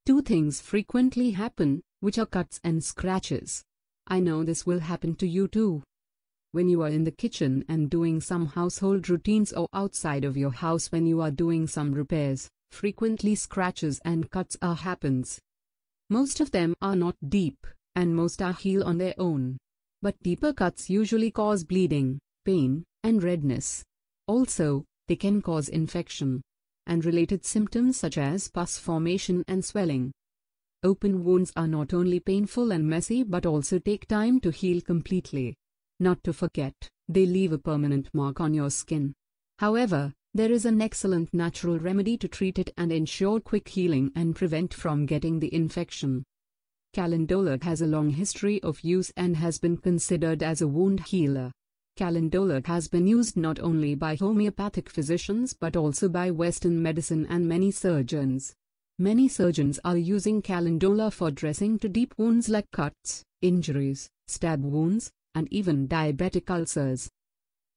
Two things frequently happen, which are cuts and scratches. I know this will happen to you too. When you are in the kitchen and doing some household routines, or outside of your house when you are doing some repairs, frequently scratches and cuts happens. Most of them are not deep, and most are heal on their own. But deeper cuts usually cause bleeding, pain, and redness. Also, they can cause infection and related symptoms such as pus formation and swelling. Open wounds are not only painful and messy but also take time to heal completely. Not to forget, they leave a permanent mark on your skin. However, there is an excellent natural remedy to treat it and ensure quick healing and prevent from getting the infection. Calendola has a long history of use and has been considered as a wound healer. Calendola has been used not only by homeopathic physicians but also by Western medicine and many surgeons. Many surgeons are using Calendola for dressing to deep wounds like cuts, injuries, stab wounds, and even diabetic ulcers.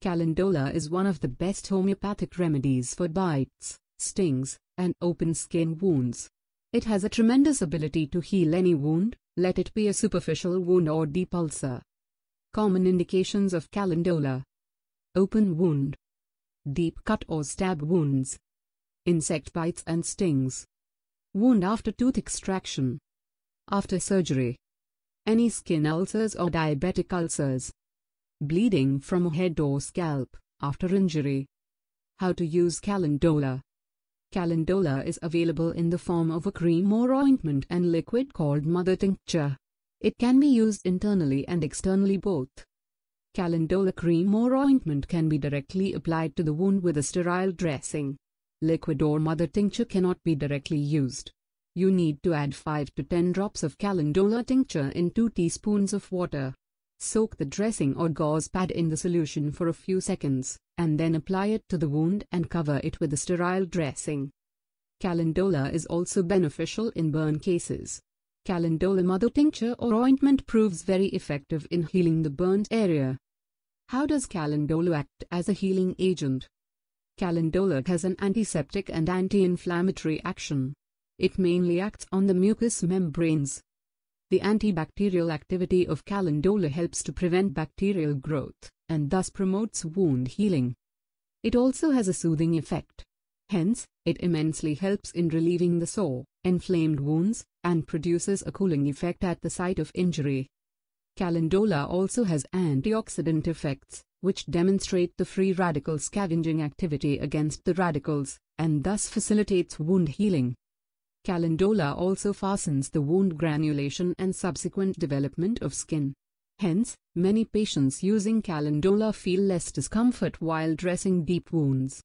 Calendola is one of the best homeopathic remedies for bites, stings, and open skin wounds. It has a tremendous ability to heal any wound, let it be a superficial wound or deep ulcer. Common indications of Calendola: open wound, deep cut or stab wounds, insect bites and stings, wound after tooth extraction, after surgery, any skin ulcers or diabetic ulcers, bleeding from head or scalp, after injury. How to use Calendola. Calendola is available in the form of a cream or ointment and liquid called mother tincture. It can be used internally and externally both. Calendola cream or ointment can be directly applied to the wound with a sterile dressing. Liquid or mother tincture cannot be directly used. You need to add 5 to 10 drops of Calendola tincture in 2 teaspoons of water. Soak the dressing or gauze pad in the solution for a few seconds, and then apply it to the wound and cover it with a sterile dressing. Calendola is also beneficial in burn cases. Calendola mother tincture or ointment proves very effective in healing the burnt area. How does Calendola act as a healing agent? Calendola has an antiseptic and anti-inflammatory action. It mainly acts on the mucous membranes. The antibacterial activity of Calendola helps to prevent bacterial growth, and thus promotes wound healing. It also has a soothing effect. Hence, it immensely helps in relieving the sore, inflamed wounds, and produces a cooling effect at the site of injury. Calendola also has antioxidant effects, which demonstrate the free radical scavenging activity against the radicals, and thus facilitates wound healing. Calendola also fastens the wound granulation and subsequent development of skin. Hence, many patients using Calendola feel less discomfort while dressing deep wounds.